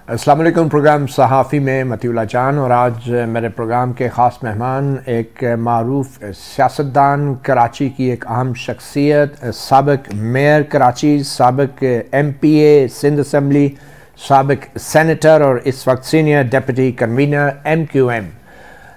अस्सलाम वालेकुम। प्रोग्राम सहाफ़ी में मतीउल्लाह जान, और आज मेरे प्रोग्राम के ख़ास मेहमान एक मारूफ सियासतदान, कराची की एक अहम शख्सियत, साबिक़ मेयर कराची, साबिक़ MPA सिंध असम्बली, साबिक़ सेनेटर और इस वक्त सीनियर डिप्टी कन्वीनर MQM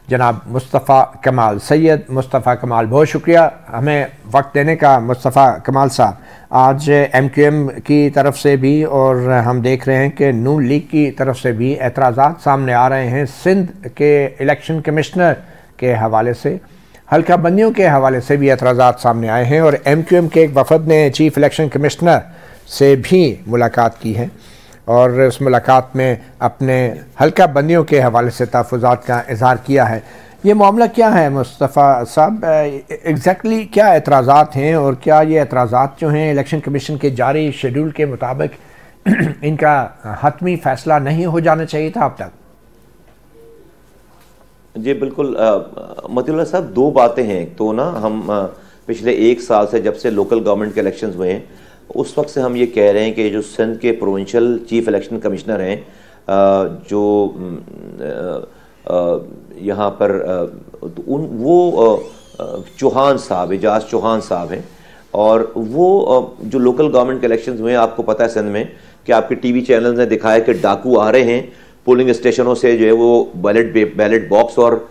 जनाब मुस्तफ़ा कमाल। सैयद मुस्तफ़ा कमाल, बहुत शुक्रिया हमें वक्त देने का। मुस्तफ़ा कमाल साहब, आज MQM की तरफ से भी और हम देख रहे हैं कि नून लीग की तरफ से भी एतराज़ात सामने आ रहे हैं। सिंध के इलेक्शन कमिश्नर के हवाले से, हल्का बंदियों के हवाले से भी एतराज़ात सामने आए हैं, और MQM के एक वफद ने चीफ इलेक्शन कमिश्नर से भी मुलाकात की है और उस मुलाकात में अपने हल्का बंदियों के हवाले से तहफ़्फ़ुज़ात का इज़हार किया है। ये मामला क्या है मुस्तफ़ा साहब, एग्जैक्टली क्या एतराज़ात हैं, और क्या ये एतराज़ात जो हैं इलेक्शन कमीशन के जारी शेड्यूल के मुताबिक इनका हतमी फ़ैसला नहीं हो जाना चाहिए था अब तक? जी बिल्कुल मतीउल्लाह साहब, दो बातें हैं। तो ना हम पिछले एक साल से, जब से लोकल गवर्नमेंट के इलेक्शंस हुए हैं, उस वक्त से हम ये कह रहे हैं कि जो सिंध के प्रोविंशियल चीफ इलेक्शन कमिश्नर हैं, जो यहाँ पर चौहान साहब, एजाज चौहान साहब हैं, और वो जो लोकल गवर्नमेंट के इलेक्शंस हुए हैं, आपको पता है सिंध में कि आपके टीवी चैनल्स ने दिखाया कि डाकू आ रहे हैं पोलिंग स्टेशनों से, जो है वो बैलेट बॉक्स और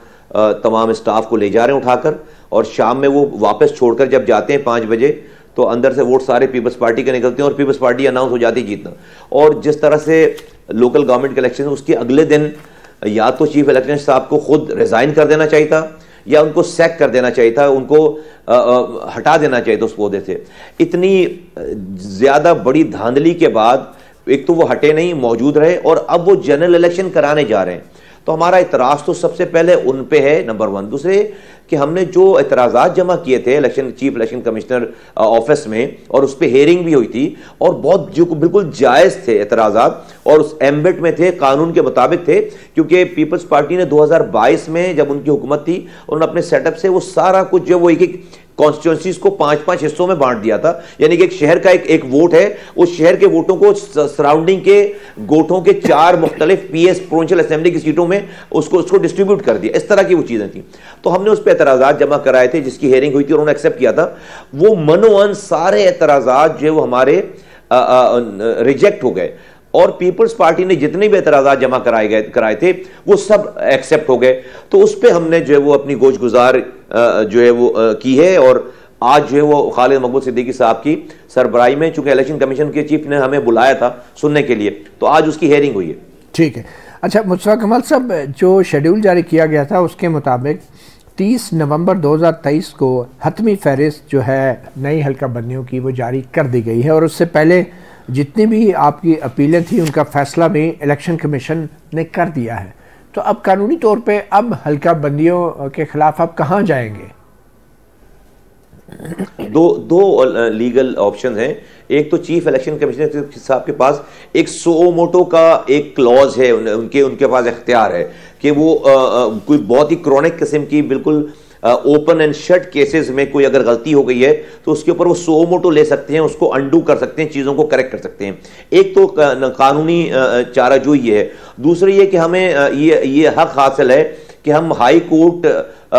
तमाम स्टाफ को ले जा रहे हैं उठाकर, और शाम में वो वापस छोड़कर जब जाते हैं 5 बजे, तो अंदर से वोट सारे पीपल्स पार्टी के निकलते हैं और पीपल्स पार्टी अनाउंस हो जाती है जीतना। और जिस तरह से लोकल गवर्नमेंट के इलेक्शन, उसके अगले दिन या तो चीफ इलेक्शन साहब को खुद रिजाइन कर देना चाहिए था, या उनको सैक कर देना चाहिए था, उनको हटा देना चाहिए था उस पौधे से। इतनी ज्यादा बड़ी धांधली के बाद एक तो वो हटे नहीं, मौजूद रहे, और अब वो जनरल इलेक्शन कराने जा रहे हैं। तो हमारा इतराज़ तो सबसे पहले उन पे है, नंबर 1। दूसरे कि हमने जो एतराज़ात जमा किए थे चीफ इलेक्शन कमिश्नर ऑफिस में, और उस पर हेयरिंग भी हुई थी, और बहुत जो बिल्कुल जायज़ थे एतराज़ात, और उस एम्बिट में थे, कानून के मुताबिक थे, क्योंकि पीपल्स पार्टी ने 2022 में जब उनकी हुकूमत थी, उन्होंने अपने सेटअप से वो सारा कुछ जो वो एक कॉन्स्टिट्यूंसीज को 5-5 हिस्सों में बांट दिया था। यानी कि एक शहर का एक वोट है, उस शहर के वोटों को सराउंडिंग के गोठों के 4 मुख्तलिफ PS प्रोविंशियल असेंबली की सीटों में उसको डिस्ट्रीब्यूट कर दिया। इस तरह की वो चीजें थी। तो हमने उस पर एतराज़ात जमा कराए थे, जिसकी हेयरिंग हुई थी, और उन्होंने एक्सेप्ट किया था। वो मनोअन सारे एतराज़ात जो वो हमारे रिजेक्ट हो गए, और पीपल्स पार्टी ने जितने भी एतराज़ात जमा कराए थे वो सब एक्सेप्ट हो गए। तो उस पर हमने जो है वो अपनी गोश गुजार जो है वो की है, और आज जो है वो खालिद मकबूल सिद्दीकी साहब की सरबराही में, चूंकि इलेक्शन कमीशन के चीफ ने हमें बुलाया था सुनने के लिए, तो आज उसकी हेयरिंग हुई है। ठीक है। अच्छा मुस्तफ़ा कमाल साहब, जो शेड्यूल जारी किया गया था उसके मुताबिक 30 नवंबर 2023 को हतमी फहरिस्त जो है नई हल्का बंदियों की वो जारी कर दी गई है, और उससे पहले जितनी भी आपकी अपीलें थी उनका फैसला भी इलेक्शन कमीशन ने कर दिया है। तो अब कानूनी तौर पे अब हल्का बंदियों के खिलाफ आप कहाँ जाएंगे? दो लीगल ऑप्शन हैं। एक तो चीफ इलेक्शन कमिश्नर साहब के पास एक सो मोटो का एक क्लॉज है, उनके पास इख्तियार है कि वो कोई बहुत ही क्रॉनिक किस्म की, बिल्कुल ओपन एंड शट केसेस में कोई अगर गलती हो गई है तो उसके ऊपर वो सो मोटो ले सकते हैं, उसको अंडू कर सकते हैं, चीज़ों को करेक्ट कर सकते हैं। एक तो कानूनी चाराजोई ये है। दूसरी ये कि हमें ये हक हासिल है कि हम हाई कोर्ट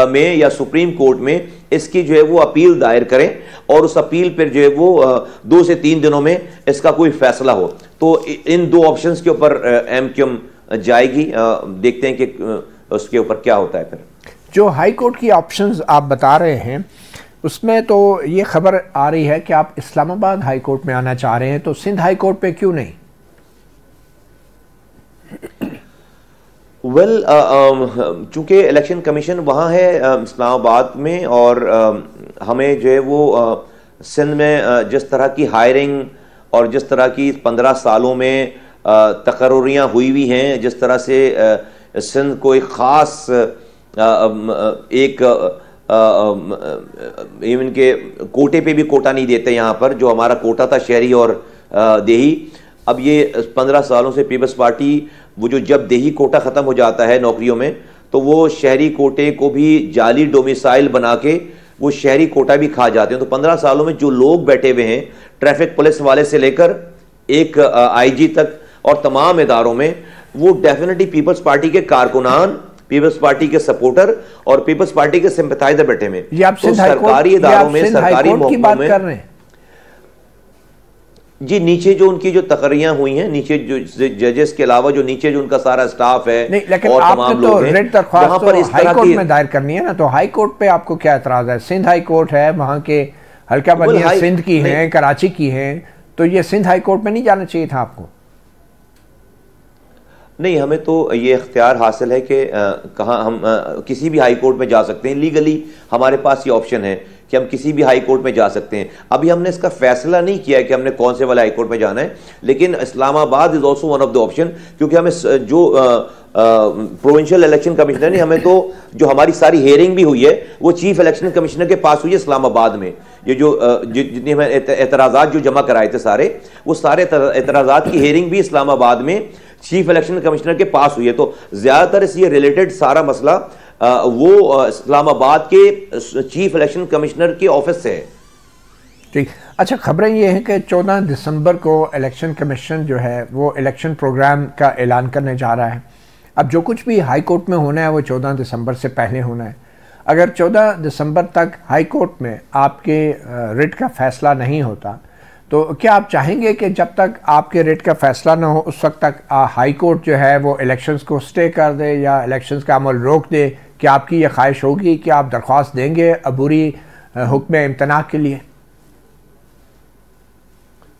में या सुप्रीम कोर्ट में इसकी जो है वो अपील दायर करें, और उस अपील पर जो है वो 2 से 3 दिनों में इसका कोई फैसला हो। तो इन 2 ऑप्शंस के ऊपर MQM जाएगी। देखते हैं कि उसके ऊपर क्या होता है। फिर जो हाई कोर्ट की ऑप्शंस आप बता रहे हैं, उसमें तो ये खबर आ रही है कि आप इस्लामाबाद हाई कोर्ट में आना चाह रहे हैं, तो सिंध हाई कोर्ट पे क्यों नहीं? चूंकि इलेक्शन कमीशन वहाँ है इस्लामाबाद में, और हमें जो है वो सिंध में जिस तरह की हायरिंग और जिस तरह की 15 सालों में तकर्रियाँ हुई हुई हैं, जिस तरह से सिंध को एक ख़ास इवन के कोटे पे भी कोटा नहीं देते यहाँ पर, जो हमारा कोटा था शहरी और देही। अब ये 15 सालों से पीपल्स पार्टी, वो जो जब देही कोटा ख़त्म हो जाता है नौकरियों में, तो वो शहरी कोटे को भी जाली डोमिसाइल बना के वो शहरी कोटा भी खा जाते हैं। तो 15 सालों में जो लोग बैठे हुए हैं, ट्रैफिक पुलिस वाले से लेकर एक IG तक, और तमाम इदारों में वो डेफिनेटली पीपल्स पार्टी के कारकुनान, पीपल्स पार्टी के सपोर्टर और पीपल्स पार्टी के सिंपैथाइजर बैठे में। तो सरकारी इदारों में, सरकारी महकमों में कर रहे हैं जी। नीचे जो उनकी जो तकरियां हुई हैं, नीचे जो जजेस के अलावा जो नीचे जो उनका सारा स्टाफ है, नहीं, लेकिन और तमाम लोग हैं, वहां पर इस हाई कोर्ट में दायर करनी है ना, तो हाई कोर्ट पे आपको क्या एतराज है? सिंध हाई कोर्ट है, वहां के हल्का बंदियां सिंध की हैं, कराची की हैं, तो ये सिंध हाई कोर्ट में नहीं जाना चाहिए था आपको? नहीं, हमें तो ये इख्तियार हासिल है कि कहाँ हम किसी भी हाई कोर्ट में जा सकते हैं। लीगली हमारे पास ये ऑप्शन है कि हम किसी भी हाई कोर्ट में जा सकते हैं। अभी हमने इसका फैसला नहीं किया है कि हमने कौन से वाले हाई कोर्ट में जाना है, लेकिन Islamabad is also one of the option, क्योंकि हमें जो प्रोविंशियल इलेक्शन कमिश्नर ने हमें तो जो हमारी सारी हेयरिंग भी हुई है वो चीफ इलेक्शन कमिश्नर के पास हुई है इस्लामाबाद में। ये जो जितने हमें एतराज़ात जो जमा कराए थे सारे, वो सारे एतराज़ात की हेयरिंग भी इस्लामाबाद में चीफ इलेक्शन कमिश्नर के पास हुई है। तो ज्यादातर इससे रिलेटेड सारा मसला वो इस्लामाबाद के चीफ इलेक्शन कमिश्नर के ऑफिस से है। ठीक, अच्छा, खबरें ये हैं कि 14 दिसंबर को इलेक्शन कमीशन जो है वो इलेक्शन प्रोग्राम का ऐलान करने जा रहा है। अब जो कुछ भी हाई कोर्ट में होना है वो 14 दिसंबर से पहले होना है। अगर 14 दिसंबर तक हाई कोर्ट में आपके रिट का फैसला नहीं होता, तो क्या आप चाहेंगे कि जब तक आपके रेट का फैसला ना हो उस वक्त तक हाई कोर्ट जो है वो इलेक्शंस को स्टे कर दे या इलेक्शंस का अमल रोक दे? कि आपकी ये ख्वाहिश होगी कि आप दरख्वास्त देंगे अबूरी हुक्म इम्तना के लिए?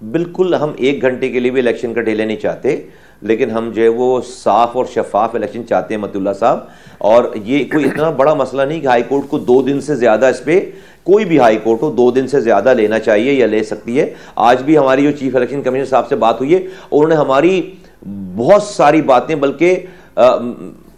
बिल्कुल, हम 1 घंटे के लिए भी इलेक्शन का डिले नहीं चाहते, लेकिन हम जो है वो साफ और शफाफ इलेक्शन चाहते हैं मतुल्ला साहब। और ये कोई इतना बड़ा मसला नहीं कि हाई कोर्ट को 2 दिन से ज़्यादा, इस पर कोई भी हाई कोर्ट हो 2 दिन से ज़्यादा लेना चाहिए या ले सकती है। आज भी हमारी जो चीफ इलेक्शन कमिश्नर साहब से बात हुई है, उन्होंने हमारी बहुत सारी बातें, बल्कि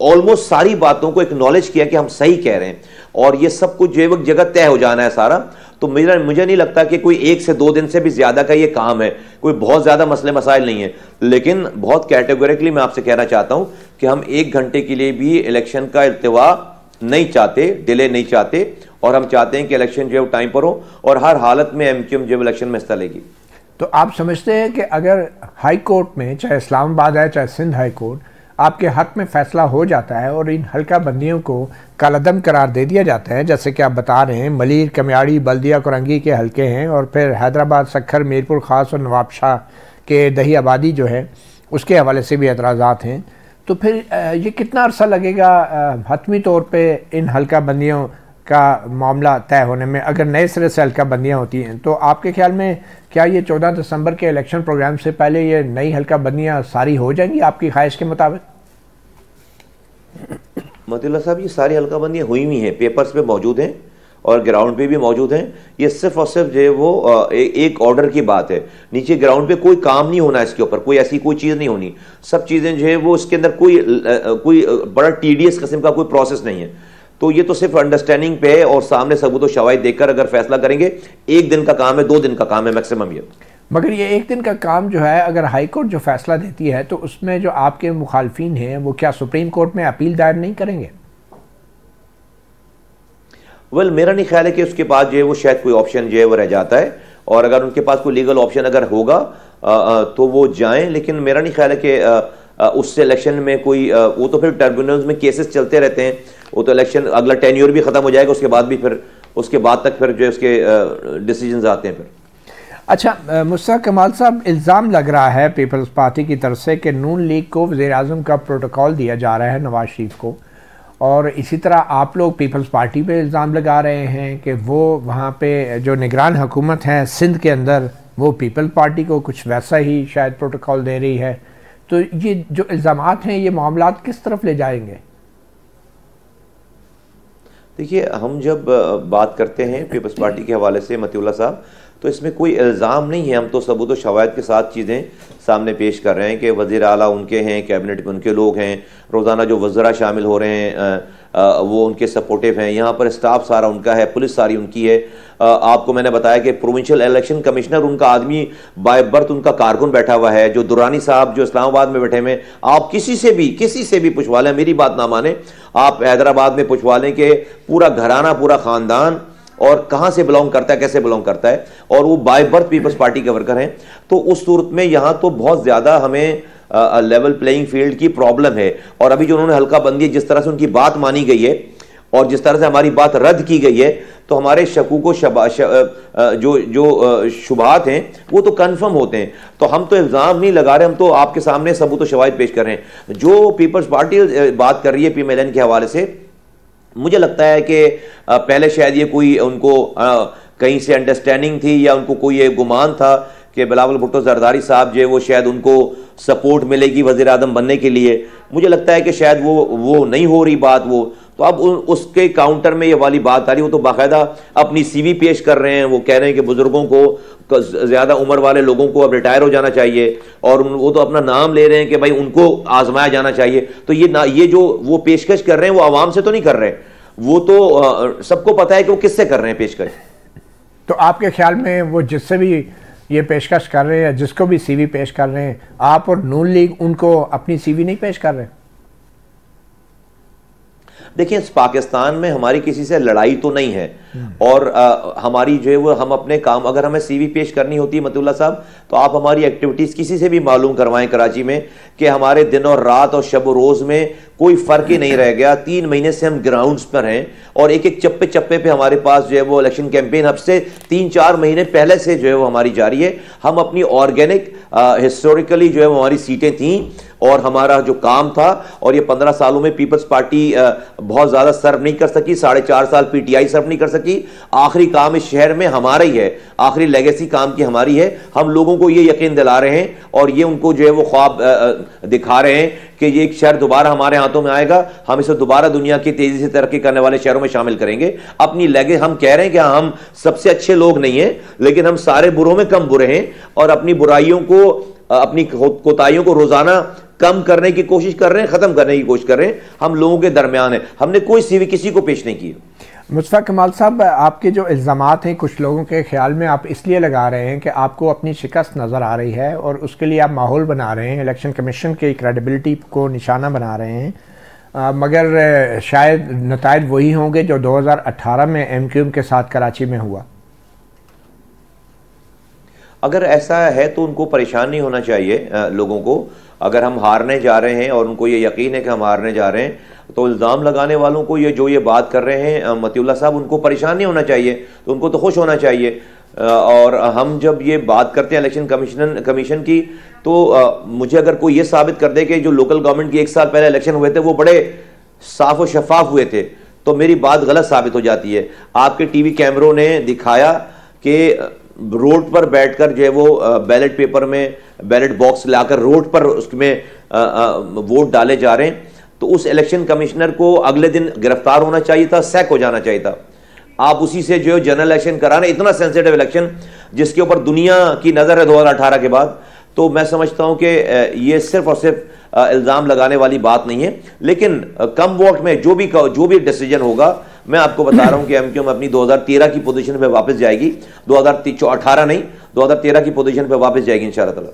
ऑलमोस्ट सारी बातों को एक्नॉलेज किया कि हम सही कह रहे हैं और ये सब कुछ जो है वक्त जगह तय हो जाना है सारा। तो मुझे नहीं लगता कि कोई 1 से 2 दिन से भी ज्यादा का ये काम है, कोई बहुत ज्यादा मसले मसाइल नहीं है। लेकिन बहुत कैटेगोरिकली मैं आपसे कहना चाहता हूं कि हम 1 घंटे के लिए भी इलेक्शन का इल्तिवा नहीं चाहते, डिले नहीं चाहते, और हम चाहते हैं कि इलेक्शन जो है टाइम पर हो और हर हालत में एमक्यूएम जो इलेक्शन में हिस्सा लेगी। तो आप समझते हैं कि अगर हाई कोर्ट में, चाहे इस्लामाबाद है चाहे सिंध हाई कोर्ट, आपके हक में फैसला हो जाता है और इन हल्का बंदियों को कालादम करार दे दिया जाता है, जैसे कि आप बता रहे हैं मलीर, कमियाड़ी, बल्दिया, कुरंगी के हल्के हैं, और फिर हैदराबाद, सक्खर, मीरपुर खास और नवाबशाह के दही आबादी जो है उसके हवाले से भी एतराज़ात हैं, तो फिर ये कितना अरसा लगेगा हतमी तौर पर इन हल्का बंदियों का मामला तय होने में? अगर नए सिरे से हल्का बंदियाँ होती हैं तो आपके ख्याल में क्या ये 14 दिसंबर के इलेक्शन प्रोग्राम से पहले ये नई हल्का बंदियाँ सारी हो जाएंगी आपकी ख्वाहिश के मुताबिक? मतुल्ला साहब, ये सारी हल्का बंदियाँ हुई हुई हैं, पेपर्स पे मौजूद हैं और ग्राउंड पे भी मौजूद हैं। ये सिर्फ और सिर्फ जो है वो एक ऑर्डर की बात है। नीचे ग्राउंड पे कोई काम नहीं होना, इसके ऊपर कोई ऐसी कोई चीज़ नहीं होनी। सब चीज़ें जो है वो इसके अंदर कोई बड़ा टीडीएस किस्म का कोई प्रोसेस नहीं है। तो ये तो सिर्फ अंडरस्टैंडिंग पे है और सामने सबूत शवाहिद देखकर अगर फैसला करेंगे। 1 दिन का काम है, 2 दिन का काम है मैक्सिमम ये। मगर ये 1 दिन का काम जो है, अगर हाई कोर्ट जो फैसला देती है तो उसमें जो आपके मुखालफिन हैं वो क्या सुप्रीम कोर्ट में अपील दायर नहीं करेंगे? वेल, मेरा नहीं ख्याल है कि उसके बाद जो है वो शायद कोई ऑप्शन जो है वो रह जाता है, और अगर उनके पास कोई लीगल ऑप्शन अगर होगा तो वो जाएं। लेकिन मेरा नहीं ख्याल है कि उससे इलेक्शन में कोई वो तो फिर ट्रिब्यूनल्स में केसेस चलते रहते हैं, वो तो इलेक्शन अगला टेन्योर भी खत्म हो जाएगा, उसके बाद भी फिर उसके बाद तक फिर जो उसके डिसीजंस आते हैं फिर। अच्छा, मुश्ताक कमाल साहब, इल्ज़ाम लग रहा है पीपल्स पार्टी की तरफ से कि नून लीग को वज़ीर-ए-आज़म का प्रोटोकॉल दिया जा रहा है नवाज शरीफ को, और इसी तरह आप लोग पीपल्स पार्टी पे इल्ज़ाम लगा रहे हैं कि वो वहाँ पे जो निगरान हुकूमत है सिंध के अंदर वो पीपल्स पार्टी को कुछ वैसा ही शायद प्रोटोकॉल दे रही है। तो ये जो इल्ज़ामात हैं ये मामलात किस तरफ ले जाएंगे? देखिए, हम जब बात करते हैं पीपल्स पार्टी के हवाले से मतुल्ला साहब, तो इसमें कोई इल्ज़ाम नहीं है। हम तो सबूत व शवाहिद के साथ चीज़ें सामने पेश कर रहे हैं कि वज़ीर आला उनके हैं, कैबिनेट में उनके लोग हैं, रोज़ाना जो वज़रा शामिल हो रहे हैं वो उनके सपोर्टिव हैं, यहाँ पर स्टाफ सारा उनका है, पुलिस सारी उनकी है। आपको मैंने बताया कि प्रोविंशियल इलेक्शन कमिश्नर उनका आदमी बाय बर्थ उनका कारकुन बैठा हुआ है, जो दुरानी साहब जो इस्लामाबाद में बैठे हुए। आप किसी से भी पूछवा लें, मेरी बात ना माने, आप हैदराबाद में पूछवा लें कि पूरा घराना, पूरा ख़ानदान और कहाँ से बिलोंग करता है, कैसे बिलोंग करता है, और वो बाय बर्थ पीपल्स पार्टी के वर्कर हैं। तो उस सूरत में यहाँ तो बहुत ज़्यादा हमें लेवल प्लेइंग फील्ड की प्रॉब्लम है। और अभी जो उन्होंने हल्का बंदी, जिस तरह से उनकी बात मानी गई है और जिस तरह से हमारी बात रद्द की गई है, तो हमारे शकू को जो शुबहात हैं वो तो कंफर्म होते हैं। तो हम तो इल्ज़ाम नहीं लगा रहे, हम तो आपके सामने सबूत व शवाहिद पेश कर रहे हैं। जो पीपल्स पार्टी बात कर रही है PMLN के हवाले से, मुझे लगता है कि पहले शायद ये कोई उनको कहीं से अंडरस्टैंडिंग थी या उनको कोई ये गुमान था कि बिलावल भुट्टो जरदारी साहब जो है वो शायद उनको सपोर्ट मिलेगी वज़ीर आज़म बनने के लिए। मुझे लगता है कि शायद वो नहीं हो रही बात वो, तो अब उसके काउंटर में ये वाली बात आ रही है। वो तो बाकायदा अपनी CV पेश कर रहे हैं, वो कह रहे हैं कि बुजुर्गों को, ज़्यादा उम्र वाले लोगों को अब रिटायर हो जाना चाहिए, और वो तो अपना नाम ले रहे हैं कि भाई उनको आजमाया जाना चाहिए। तो ये जो वो पेशकश कर रहे हैं वो आवाम से तो नहीं कर रहे, वो तो सबको पता है कि वो किससे कर रहे हैं पेशकश। तो आपके ख्याल में वो जिससे भी ये पेशकश कर रहे हैं, जिसको भी CV पेश कर रहे हैं, आप और नून लीग उनको अपनी CV नहीं पेश कर रहे? देखिए, पाकिस्तान में हमारी किसी से लड़ाई तो नहीं है, और हमारी जो है वो हम अपने काम, अगर हमें CV पेश करनी होती है मतुल्ला साहब, तो आप हमारी एक्टिविटीज़ किसी से भी मालूम करवाएं कराची में कि हमारे दिन और रात और शब रोज़ में कोई फ़र्क ही नहीं रह गया। 3 महीने से हम ग्राउंड्स पर हैं और एक एक चप्पे चप्पे पे हमारे पास जो है वो इलेक्शन कैंपेन अब से 3-4 महीने पहले से जो है वो हमारी जारी है। हम अपनी ऑर्गेनिक हिस्टोरिकली जो है वो हमारी सीटें थीं और हमारा जो काम था, और ये 15 सालों में पीपल्स पार्टी बहुत ज़्यादा सर्व नहीं कर सकी, 4.5 साल PTI सर्व नहीं कर सकी। आखिरी काम इस शहर में हमारा ही है, आखिरी लेगेसी काम की हमारी है। हम लोगों को ये यकीन दिला रहे हैं और ये उनको जो है वो ख्वाब दिखा रहे हैं कि ये एक शहर दोबारा हमारे हाथों में आएगा, हम इसे दोबारा दुनिया की तेजी से तरक्की करने वाले शहरों में शामिल करेंगे। अपनी लेगे हम कह रहे हैं कि हम सबसे अच्छे लोग नहीं हैं, लेकिन हम सारे बुरों में कम बुरे हैं, और अपनी बुराइयों को, अपनी कोताहियों को रोजाना कम करने की कोशिश कर रहे हैं, खत्म करने की कोशिश कर रहे हैं। हम लोगों के दरमियान है, हमने कोई CV किसी को पेश नहीं की। मुस्तफा कमाल साहब, आपके जो इल्ज़ामात हैं कुछ लोगों के ख्याल में आप इसलिए लगा रहे हैं कि आपको अपनी शिकस्त नज़र आ रही है और उसके लिए आप माहौल बना रहे हैं, इलेक्शन कमीशन की क्रेडिबिलिटी को निशाना बना रहे हैं, मगर शायद नताइज वही होंगे जो 2018 में MQM के साथ कराची में हुआ। अगर ऐसा है तो उनको परेशान नहीं होना चाहिए लोगों को। अगर हम हारने जा रहे हैं और उनको ये यकीन है कि हम हारने जा रहे हैं, तो इल्ज़ाम लगाने वालों को ये बात कर रहे हैं मतिउल्लाह साहब, उनको परेशान नहीं होना चाहिए, तो उनको तो खुश होना चाहिए। और हम जब ये बात करते हैं इलेक्शन कमीशन की, तो मुझे अगर कोई ये साबित कर दे कि जो लोकल गवर्नमेंट की 1 साल पहले इलेक्शन हुए थे वो बड़े साफ और शफाफ हुए थे, तो मेरी बात गलत साबित हो जाती है। आपके TV कैमरों ने दिखाया कि रोड पर बैठकर जो है वो बैलेट पेपर में बैलेट बॉक्स लाकर रोड पर उसमें वोट डाले जा रहे हैं, तो उस इलेक्शन कमिश्नर को अगले दिन गिरफ्तार होना चाहिए था, सैक हो जाना चाहिए था। आप उसी से जो है जनरल इलेक्शन करा रहे, इतना सेंसिटिव इलेक्शन जिसके ऊपर दुनिया की नज़र है 2018 के बाद। तो मैं समझता हूं कि ये सिर्फ और सिर्फ इल्ज़ाम लगाने वाली बात नहीं है, लेकिन कम वोट में जो भी डिसीजन होगा, मैं आपको बता रहा हूं कि MQM अपनी 2013 की पोजीशन पे वापस जाएगी, 2018 नहीं 2013 की पोजीशन पे वापस जाएगी इंशाअल्लाह ताला।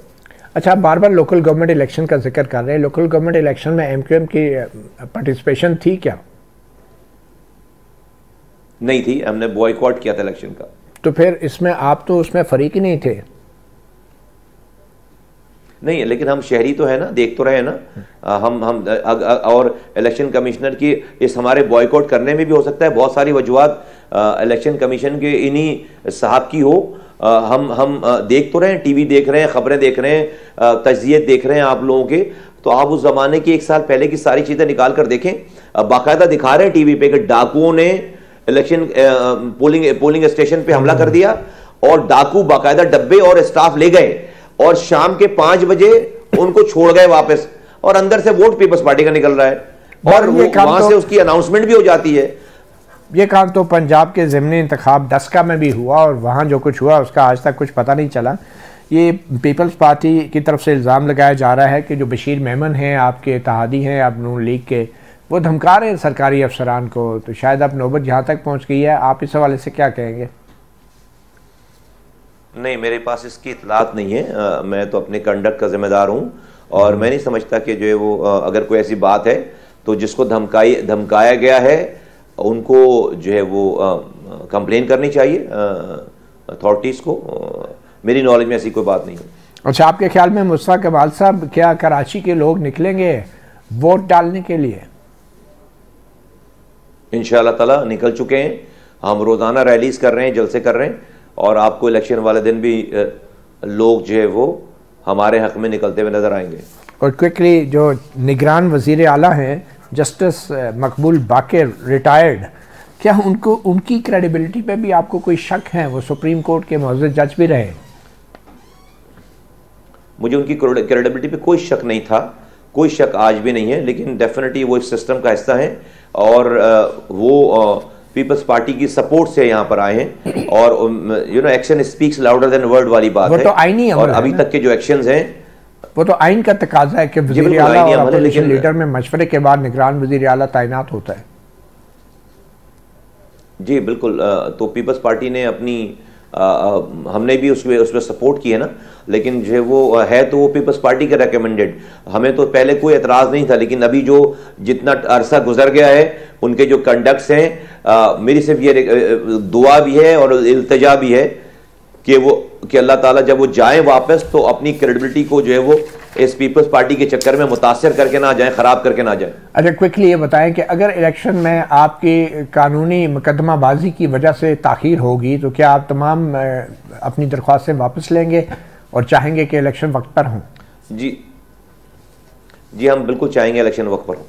अच्छा, आप बार बार लोकल गवर्नमेंट इलेक्शन का जिक्र कर रहे हैं, लोकल गवर्नमेंट इलेक्शन में MQM की पार्टिसिपेशन थी क्या? नहीं थी, हमने बॉयकॉट किया था इलेक्शन का। तो फिर इसमें आप तो उसमें फरीक ही नहीं थे? नहीं, लेकिन हम शहरी तो है ना, देख तो रहे ना। हम और इलेक्शन कमिश्नर की इस हमारे बॉयकॉट करने में भी हो सकता है बहुत सारी वजूहत इलेक्शन कमीशन के इन्हीं साहब की हो। हम देख तो रहे हैं, TV देख रहे हैं, खबरें देख रहे हैं, तज्जिए देख रहे हैं आप लोगों के। तो आप उस जमाने की 1 साल पहले की सारी चीजें निकाल कर देखें। बाकायदा दिखा रहे हैं TV पे कि डाकुओं ने इलेक्शन पोलिंग स्टेशन पे हमला कर दिया और डाकू बाकायदा डब्बे और स्टाफ ले गए और शाम के 5 बजे उनको छोड़ गए वापस, और अंदर से वोट पीपल्स पार्टी का निकल रहा है और वहां से उसकी अनाउंसमेंट भी हो जाती है। ये काम तो पंजाब के ज़िमनी इंतखाब डस्का में भी हुआ और वहाँ जो कुछ हुआ उसका आज तक कुछ पता नहीं चला। ये पीपल्स पार्टी की तरफ से इल्ज़ाम लगाया जा रहा है कि जो बशीर मेमन हैं, आपके इत्तेहादी हैं, आप नून लीग के, वो धमका रहे हैं सरकारी अफसरान को। तो शायद अब नौबत जहाँ तक पहुँच गई है, आप इस हवाले से क्या कहेंगे? नहीं, मेरे पास इसकी इतलात नहीं है। मैं तो अपने कंडक्ट का जिम्मेदार हूँ और मैं नहीं समझता कि जो है वो अगर कोई ऐसी बात है तो जिसको धमकाया गया है उनको जो है वो कंप्लेन करनी चाहिए अथॉरिटीज़ को। मेरी नॉलेज में ऐसी कोई बात नहीं है। अच्छा, आपके ख्याल में मुस्तफा कमाल साहब, क्या कराची के लोग निकलेंगे वोट डालने के लिए? इंशाअल्लाह ताला निकल चुके हैं। हम रोज़ाना रैलीज कर रहे हैं, जलसे कर रहे हैं, और आपको इलेक्शन वाले दिन भी लोग जो है वो हमारे हक में निकलते हुए नजर आएंगे। और क्विकली, जो निगरान वज़ीर आला हैं जस्टिस मकबूल बाकर रिटायर्ड, क्या उनकी क्रेडिबिलिटी पे भी आपको कोई शक है? वो सुप्रीम कोर्ट के मुअज़्ज़ज़ जज भी रहे। मुझे उनकी क्रेडिबिलिटी पे कोई शक नहीं था, कोई शक आज भी नहीं है, लेकिन डेफिनेटली वो इस सिस्टम का हिस्सा है और वो पीपल्स पार्टी की सपोर्ट से यहाँ पर आए हैं। और action speaks louder than word वाली बात है। तो आईनी और अभी तक के जो एक्शंस हैं, वो तो आइन का तकाजा है कि वज़ीर आला और अपोजिशन लीडर में मशवरे के बाद निगरान वज़ीर आला तैनात होता है। जी बिल्कुल। तो पीपल्स पार्टी ने अपनी हमने भी उसमें सपोर्ट की है ना, लेकिन जो वो है तो वो पीपल्स पार्टी के रेकमेंडेड। हमें तो पहले कोई एतराज़ नहीं था, लेकिन अभी जो जितना अरसा गुजर गया है, उनके जो कंडक्ट्स हैं, मेरी सिर्फ ये दुआ भी है और इल्तिजा भी है कि अल्लाह ताला जब वो जाएं वापस तो अपनी क्रेडिबिलिटी को जो है वो इस पीपल्स पार्टी के चक्कर में मुतासर करके ना जाएं, खराब करके ना जाएं। अच्छा, क्विकली ये बताएं कि अगर इलेक्शन में आपकी कानूनी मुकदमाबाजी की वजह से ताख़ीर होगी तो क्या आप तमाम अपनी दरख्वास्तें वापस लेंगे और चाहेंगे कि इलेक्शन वक्त पर हों? जी हम बिल्कुल चाहेंगे इलेक्शन वक्त पर हों।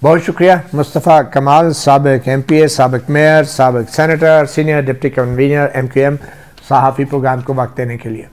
बहुत शुक्रिया मुस्तफ़ा कमाल, साबिक़ MPA, साबिक़ मेयर, साबिक़ senator, senior deputy convener MQM, सहाफ़ी प्रोग्राम को वक्त देने के लिए।